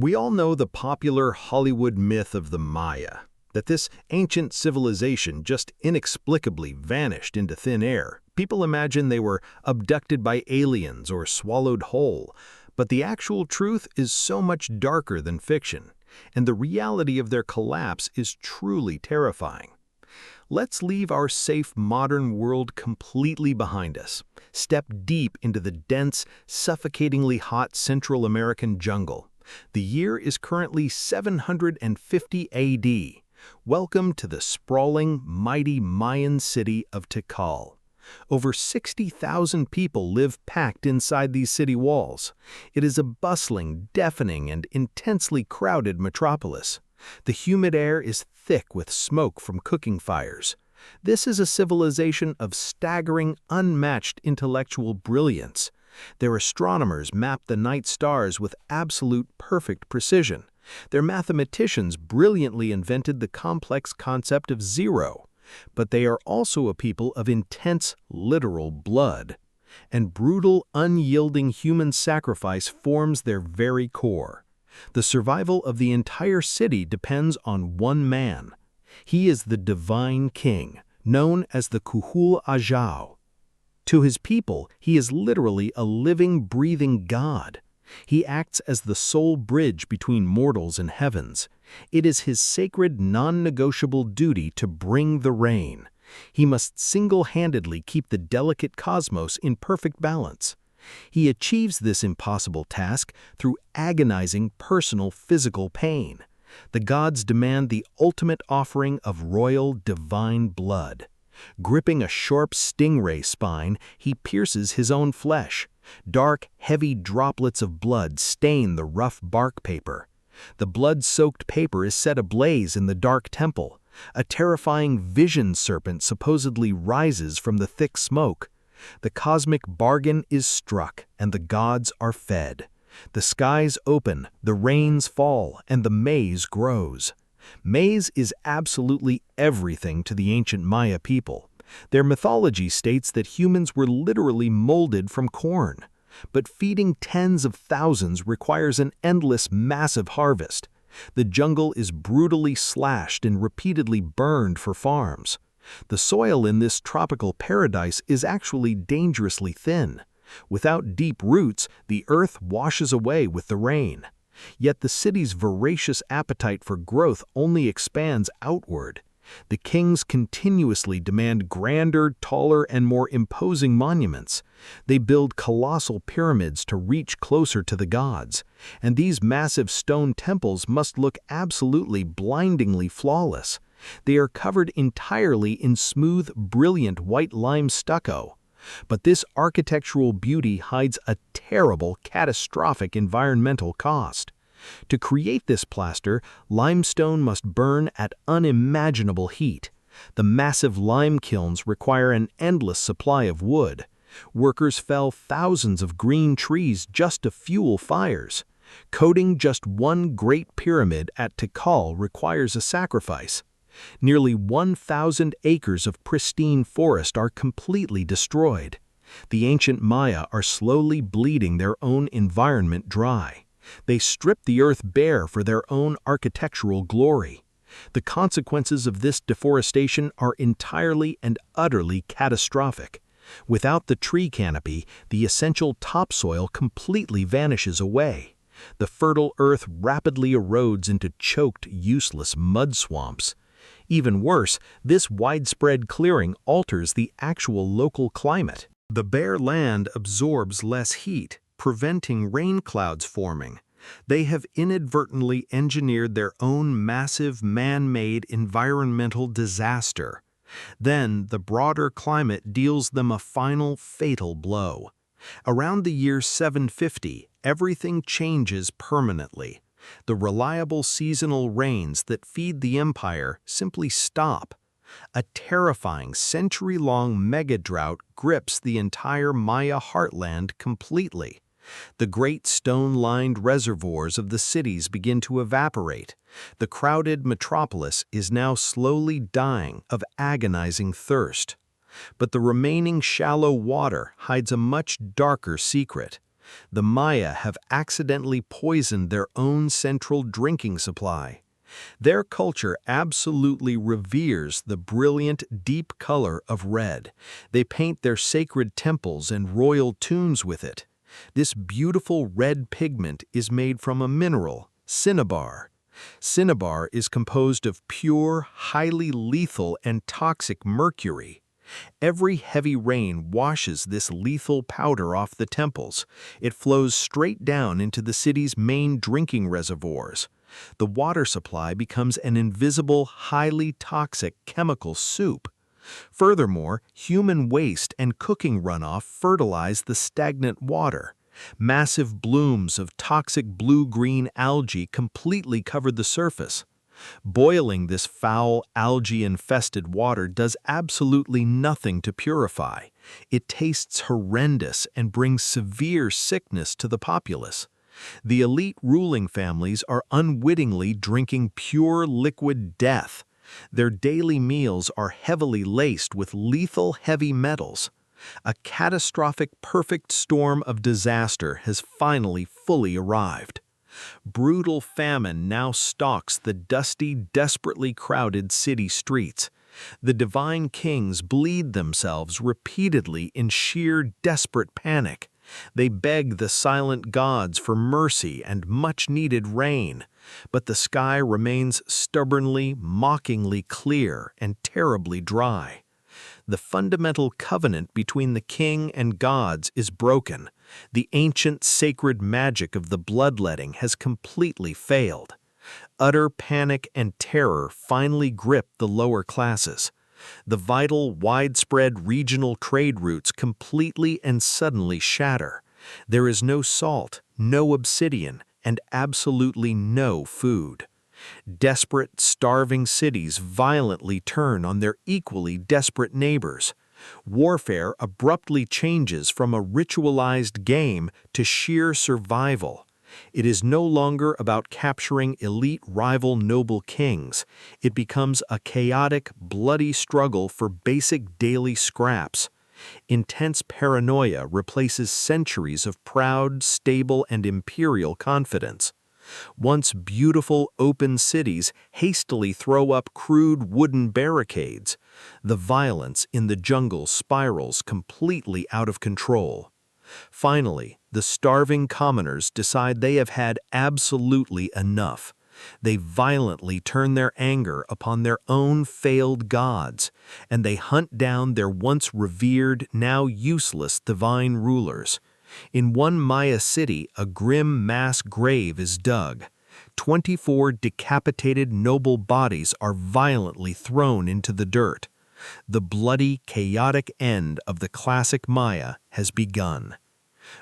We all know the popular Hollywood myth of the Maya, that this ancient civilization just inexplicably vanished into thin air. People imagine they were abducted by aliens or swallowed whole, but the actual truth is so much darker than fiction, and the reality of their collapse is truly terrifying. Let's leave our safe modern world completely behind us. Step deep into the dense, suffocatingly hot Central American jungle. The year is currently 750 AD. Welcome to the sprawling, mighty Mayan city of Tikal. Over 60,000 people live packed inside these city walls. It is a bustling, deafening, and intensely crowded metropolis. The humid air is thick with smoke from cooking fires. This is a civilization of staggering, unmatched intellectual brilliance. Their astronomers map the night stars with absolute perfect precision. Their mathematicians brilliantly invented the complex concept of zero. But they are also a people of intense, literal blood. And brutal, unyielding human sacrifice forms their very core. The survival of the entire city depends on one man. He is the divine king, known as the Kuhul Ajaw. To his people, he is literally a living, breathing god. He acts as the sole bridge between mortals and heavens. It is his sacred, non-negotiable duty to bring the rain. He must single-handedly keep the delicate cosmos in perfect balance. He achieves this impossible task through agonizing personal physical pain. The gods demand the ultimate offering of royal, divine blood. Gripping a sharp stingray spine, he pierces his own flesh. Dark, heavy droplets of blood stain the rough bark paper. The blood-soaked paper is set ablaze in the dark temple. A terrifying vision serpent supposedly rises from the thick smoke. The cosmic bargain is struck, and the gods are fed. The skies open, the rains fall, and the maize grows. Maize is absolutely everything to the ancient Maya people. Their mythology states that humans were literally molded from corn. But feeding tens of thousands requires an endless, massive harvest. The jungle is brutally slashed and repeatedly burned for farms. The soil in this tropical paradise is actually dangerously thin. Without deep roots, the earth washes away with the rain. Yet the city's voracious appetite for growth only expands outward. The kings continuously demand grander, taller, and more imposing monuments. They build colossal pyramids to reach closer to the gods, and these massive stone temples must look absolutely blindingly flawless. They are covered entirely in smooth, brilliant white lime stucco. But this architectural beauty hides a terrible, catastrophic environmental cost. To create this plaster, limestone must burn at unimaginable heat. The massive lime kilns require an endless supply of wood. Workers fell thousands of green trees just to fuel fires. Coating just one great pyramid at Tikal requires a sacrifice. Nearly 1,000 acres of pristine forest are completely destroyed. The ancient Maya are slowly bleeding their own environment dry. They strip the earth bare for their own architectural glory. The consequences of this deforestation are entirely and utterly catastrophic. Without the tree canopy, the essential topsoil completely vanishes away. The fertile earth rapidly erodes into choked, useless mud swamps. Even worse, this widespread clearing alters the actual local climate. The bare land absorbs less heat, preventing rain clouds forming. They have inadvertently engineered their own massive man-made environmental disaster. Then the broader climate deals them a final fatal blow. Around the year 750, everything changes permanently. The reliable seasonal rains that feed the empire simply stop. A terrifying century-long mega-drought grips the entire Maya heartland completely. The great stone-lined reservoirs of the cities begin to evaporate. The crowded metropolis is now slowly dying of agonizing thirst. But the remaining shallow water hides a much darker secret. The Maya have accidentally poisoned their own central drinking supply. Their culture absolutely reveres the brilliant, deep color of red. They paint their sacred temples and royal tombs with it. This beautiful red pigment is made from a mineral, cinnabar. Cinnabar is composed of pure, highly lethal and toxic mercury. Every heavy rain washes this lethal powder off the temples. It flows straight down into the city's main drinking reservoirs. The water supply becomes an invisible, highly toxic chemical soup. Furthermore, human waste and cooking runoff fertilize the stagnant water. Massive blooms of toxic blue-green algae completely covered the surface. Boiling this foul, algae-infested water does absolutely nothing to purify. It tastes horrendous and brings severe sickness to the populace. The elite ruling families are unwittingly drinking pure liquid death. Their daily meals are heavily laced with lethal heavy metals. A catastrophic perfect storm of disaster has finally fully arrived. Brutal famine now stalks the dusty, desperately crowded city streets. The divine kings bleed themselves repeatedly in sheer desperate panic. They beg the silent gods for mercy and much-needed rain, but the sky remains stubbornly, mockingly clear and terribly dry. The fundamental covenant between the king and gods is broken. The ancient sacred magic of the bloodletting has completely failed. Utter panic and terror finally grip the lower classes. The vital, widespread regional trade routes completely and suddenly shatter. There is no salt, no obsidian, and absolutely no food. Desperate, starving cities violently turn on their equally desperate neighbors. Warfare abruptly changes from a ritualized game to sheer survival. It is no longer about capturing elite rival noble kings. It becomes a chaotic, bloody struggle for basic daily scraps. Intense paranoia replaces centuries of proud, stable, and imperial confidence. Once beautiful open cities hastily throw up crude wooden barricades. The violence in the jungle spirals completely out of control. Finally, the starving commoners decide they have had absolutely enough. They violently turn their anger upon their own failed gods, and they hunt down their once revered, now useless divine rulers. In one Maya city, a grim mass grave is dug. 24 decapitated noble bodies are violently thrown into the dirt. The bloody, chaotic end of the classic Maya has begun.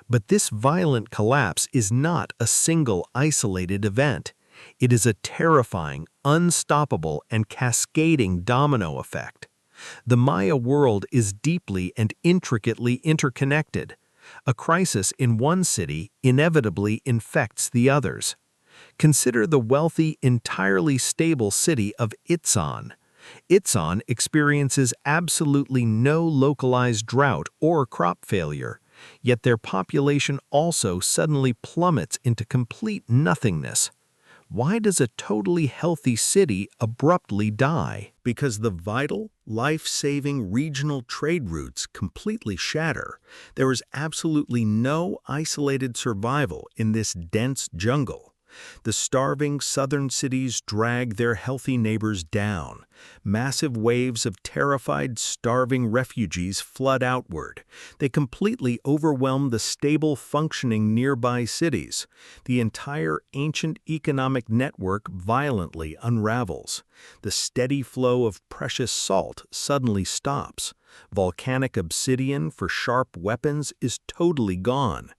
But this violent collapse is not a single isolated event. It is a terrifying, unstoppable, and cascading domino effect. The Maya world is deeply and intricately interconnected. A crisis in one city inevitably infects the others. Consider the wealthy, entirely stable city of Itzan. Itzan experiences absolutely no localized drought or crop failure, yet their population also suddenly plummets into complete nothingness. Why does a totally healthy city abruptly die? Because the vital, life-saving regional trade routes completely shatter. There is absolutely no isolated survival in this dense jungle. The starving southern cities drag their healthy neighbors down. Massive waves of terrified, starving refugees flood outward. They completely overwhelm the stable, functioning nearby cities. The entire ancient economic network violently unravels. The steady flow of precious salt suddenly stops. Volcanic obsidian for sharp weapons is totally gone.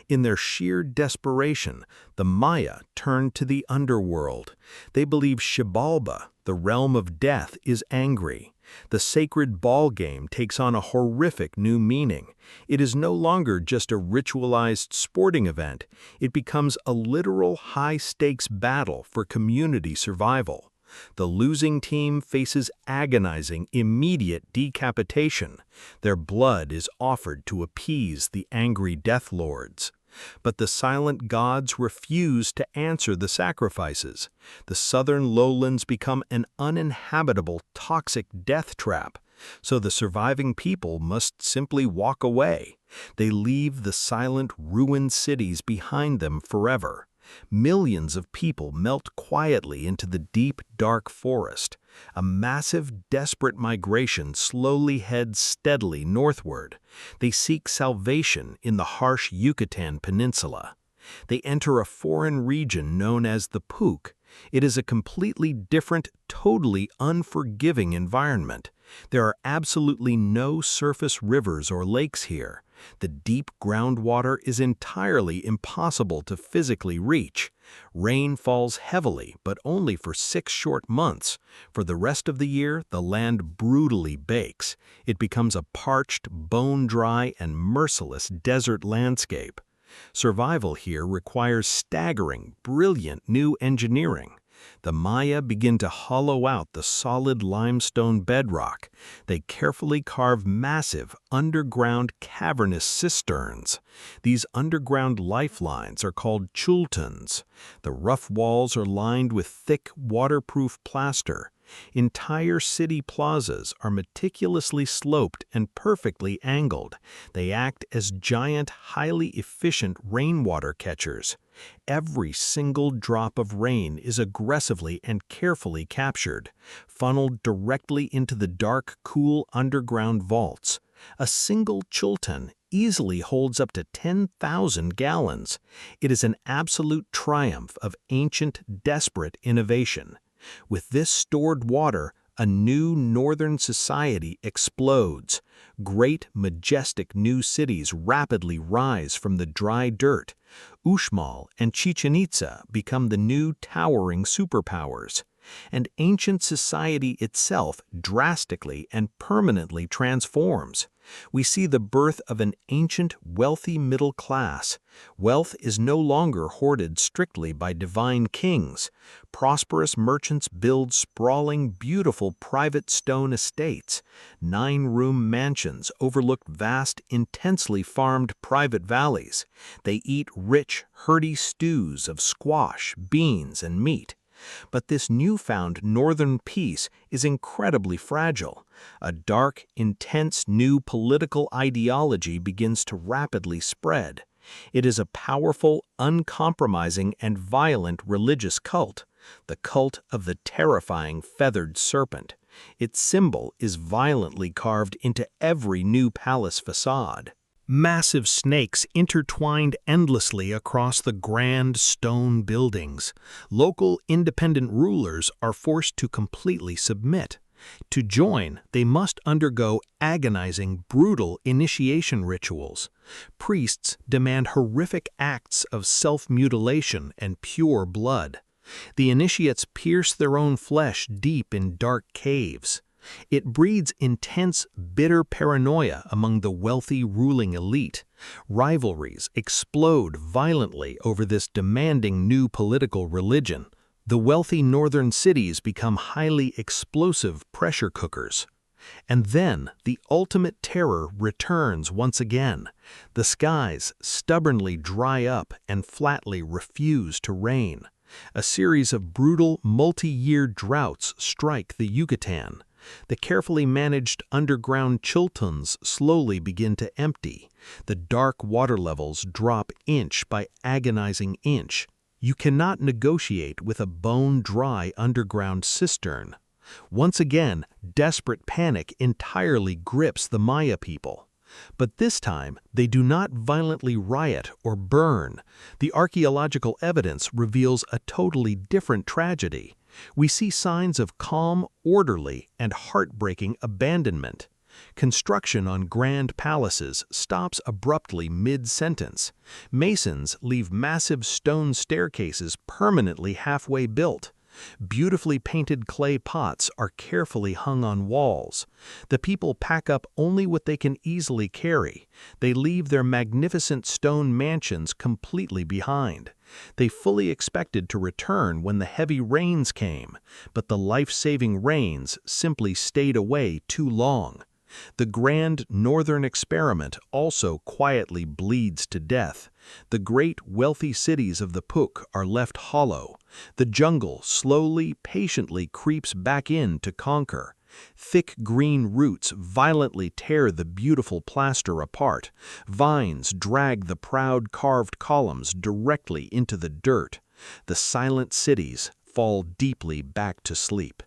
In their sheer desperation, the Maya turned to the underworld. They believe Xibalba, the realm of death, is angry. The sacred ball game takes on a horrific new meaning. It is no longer just a ritualized sporting event. It becomes a literal high-stakes battle for community survival. The losing team faces agonizing, immediate decapitation. Their blood is offered to appease the angry death lords. But the silent gods refuse to answer the sacrifices. The southern lowlands become an uninhabitable, toxic death trap, so the surviving people must simply walk away. They leave the silent, ruined cities behind them forever. Millions of people melt quietly into the deep, dark forest. A massive, desperate migration slowly heads steadily northward. They seek salvation in the harsh Yucatan Peninsula. They enter a foreign region known as the Puk. It is a completely different, totally unforgiving environment. There are absolutely no surface rivers or lakes here. The deep groundwater is entirely impossible to physically reach. Rain falls heavily, but only for 6 short months. For the rest of the year, the land brutally bakes. It becomes a parched, bone-dry, and merciless desert landscape. Survival here requires staggering, brilliant new engineering. The Maya begin to hollow out the solid limestone bedrock. They carefully carve massive, underground cavernous cisterns. These underground lifelines are called Chultuns. The rough walls are lined with thick, waterproof plaster. Entire city plazas are meticulously sloped and perfectly angled. They act as giant, highly efficient rainwater catchers. Every single drop of rain is aggressively and carefully captured, funneled directly into the dark, cool underground vaults. A single Chultun easily holds up to 10,000 gallons. It is an absolute triumph of ancient, desperate innovation. With this stored water, a new northern society explodes. Great, majestic new cities rapidly rise from the dry dirt. Uxmal and Chichen Itza become the new towering superpowers. And ancient society itself drastically and permanently transforms. We see the birth of an ancient, wealthy middle class. Wealth is no longer hoarded strictly by divine kings. Prosperous merchants build sprawling, beautiful private stone estates. 9-room mansions overlook vast, intensely farmed private valleys. They eat rich, hearty stews of squash, beans, and meat. But this newfound northern peace is incredibly fragile. A dark, intense new political ideology begins to rapidly spread. It is a powerful, uncompromising, and violent religious cult, the cult of the terrifying feathered serpent. Its symbol is violently carved into every new palace facade. Massive snakes intertwined endlessly across the grand stone buildings. Local independent rulers are forced to completely submit. To join, they must undergo agonizing, brutal initiation rituals. Priests demand horrific acts of self-mutilation and pure blood. The initiates pierce their own flesh deep in dark caves. It breeds intense, bitter paranoia among the wealthy ruling elite. Rivalries explode violently over this demanding new political religion. The wealthy northern cities become highly explosive pressure cookers. And then the ultimate terror returns once again. The skies stubbornly dry up and flatly refuse to rain. A series of brutal, multi-year droughts strike the Yucatan. The carefully managed underground Chultuns slowly begin to empty. The dark water levels drop inch by agonizing inch. You cannot negotiate with a bone-dry underground cistern. Once again, desperate panic entirely grips the Maya people. But this time, they do not violently riot or burn. The archaeological evidence reveals a totally different tragedy. We see signs of calm, orderly, and heartbreaking abandonment. Construction on grand palaces stops abruptly mid-sentence. Masons leave massive stone staircases permanently halfway built. Beautifully painted clay pots are carefully hung on walls. The people pack up only what they can easily carry. They leave their magnificent stone mansions completely behind. They fully expected to return when the heavy rains came, but the life-saving rains simply stayed away too long. The grand northern experiment also quietly bleeds to death. The great wealthy cities of the Puk are left hollow. The jungle slowly, patiently creeps back in to conquer. Thick green roots violently tear the beautiful plaster apart. Vines drag the proud carved columns directly into the dirt. The silent cities fall deeply back to sleep.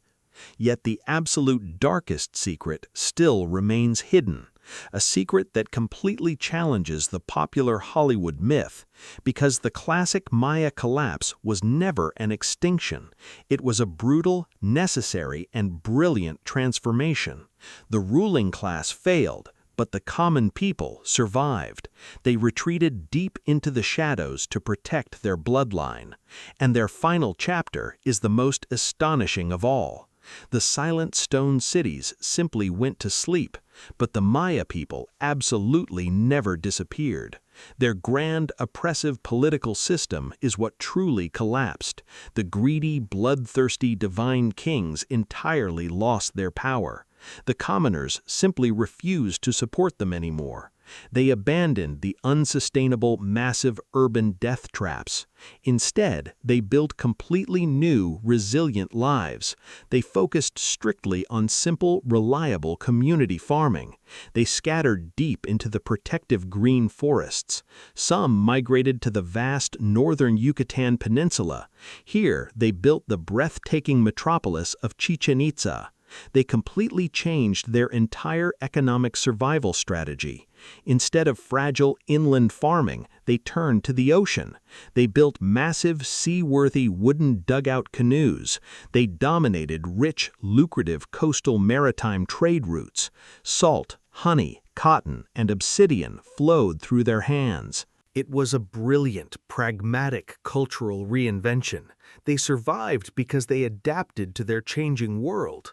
Yet the absolute darkest secret still remains hidden, a secret that completely challenges the popular Hollywood myth, because the classic Maya collapse was never an extinction. It was a brutal, necessary, and brilliant transformation. The ruling class failed, but the common people survived. They retreated deep into the shadows to protect their bloodline. And their final chapter is the most astonishing of all. The silent stone cities simply went to sleep, but the Maya people absolutely never disappeared. Their grand, oppressive political system is what truly collapsed. The greedy, bloodthirsty divine kings entirely lost their power. The commoners simply refused to support them anymore. They abandoned the unsustainable, massive urban death traps. Instead, they built completely new, resilient lives. They focused strictly on simple, reliable community farming. They scattered deep into the protective green forests. Some migrated to the vast northern Yucatan Peninsula. Here, they built the breathtaking metropolis of Chichen Itza. They completely changed their entire economic survival strategy. Instead of fragile inland farming, they turned to the ocean. They built massive, seaworthy wooden dugout canoes. They dominated rich, lucrative coastal maritime trade routes. Salt, honey, cotton, and obsidian flowed through their hands. It was a brilliant, pragmatic cultural reinvention. They survived because they adapted to their changing world.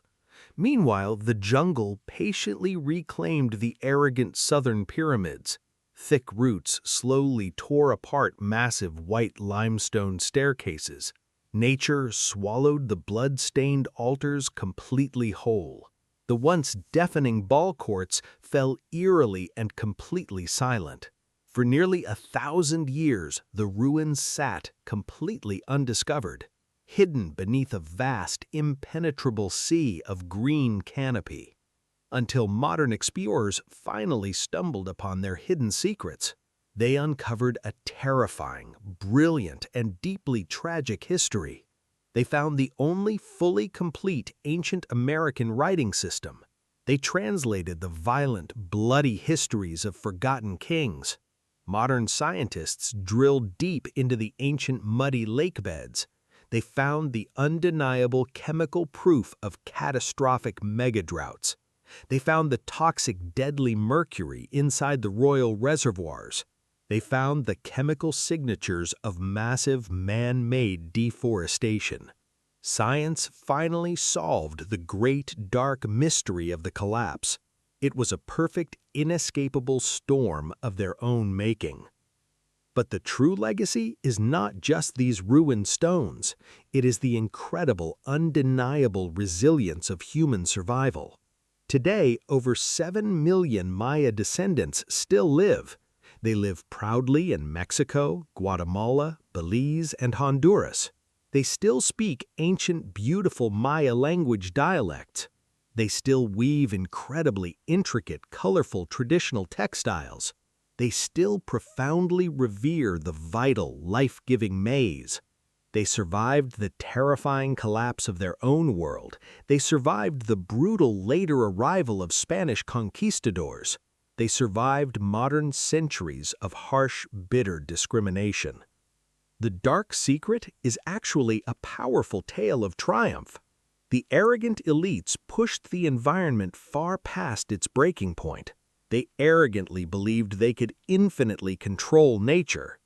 Meanwhile, the jungle patiently reclaimed the arrogant southern pyramids. Thick roots slowly tore apart massive white limestone staircases. Nature swallowed the blood-stained altars completely whole. The once deafening ball courts fell eerily and completely silent. For nearly 1,000 years, the ruins sat completely undiscovered, hidden beneath a vast, impenetrable sea of green canopy, until modern explorers finally stumbled upon their hidden secrets. They uncovered a terrifying, brilliant, and deeply tragic history. They found the only fully complete ancient American writing system. They translated the violent, bloody histories of forgotten kings. Modern scientists drilled deep into the ancient muddy lake beds. They found the undeniable chemical proof of catastrophic mega-droughts. They found the toxic, deadly mercury inside the royal reservoirs. They found the chemical signatures of massive man-made deforestation. Science finally solved the great dark mystery of the collapse. It was a perfect, inescapable storm of their own making. But the true legacy is not just these ruined stones. It is the incredible, undeniable resilience of human survival. Today, over 7 million Maya descendants still live. They live proudly in Mexico, Guatemala, Belize, and Honduras. They still speak ancient, beautiful Maya language dialects. They still weave incredibly intricate, colorful traditional textiles. They still profoundly revere the vital, life-giving maize. They survived the terrifying collapse of their own world. They survived the brutal later arrival of Spanish conquistadors. They survived modern centuries of harsh, bitter discrimination. The dark secret is actually a powerful tale of triumph. The arrogant elites pushed the environment far past its breaking point. They arrogantly believed they could infinitely control nature.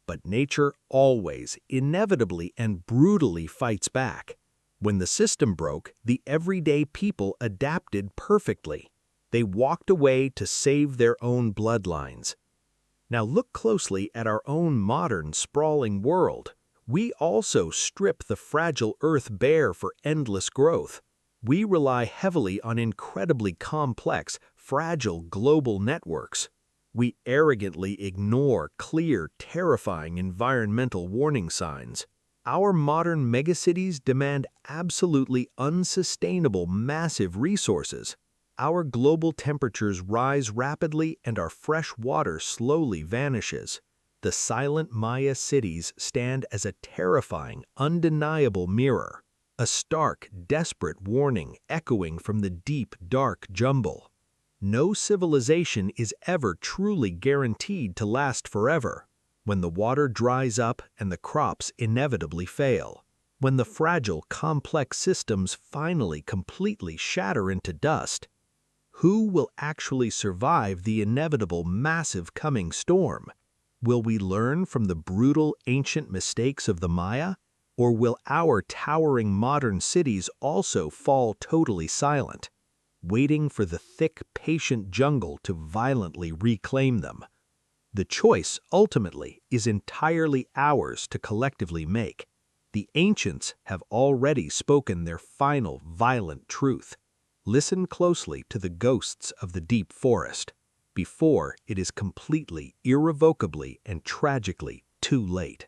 But nature always, inevitably, and brutally fights back. When the system broke, the everyday people adapted perfectly. They walked away to save their own bloodlines. Now look closely at our own modern, sprawling world. We also strip the fragile earth bare for endless growth. We rely heavily on incredibly complex, fragile global networks. We arrogantly ignore clear, terrifying environmental warning signs. Our modern megacities demand absolutely unsustainable massive resources. Our global temperatures rise rapidly and our fresh water slowly vanishes. The silent Maya cities stand as a terrifying, undeniable mirror, a stark, desperate warning echoing from the deep, dark jumble. No civilization is ever truly guaranteed to last forever. When the water dries up and the crops inevitably fail, when the fragile, complex systems finally completely shatter into dust, who will actually survive the inevitable massive coming storm? Will we learn from the brutal ancient mistakes of the Maya, or will our towering modern cities also fall totally silent, waiting for the thick, patient jungle to violently reclaim them? The choice, ultimately, is entirely ours to collectively make. The ancients have already spoken their final, violent truth. Listen closely to the ghosts of the deep forest, before it is completely, irrevocably, and tragically too late.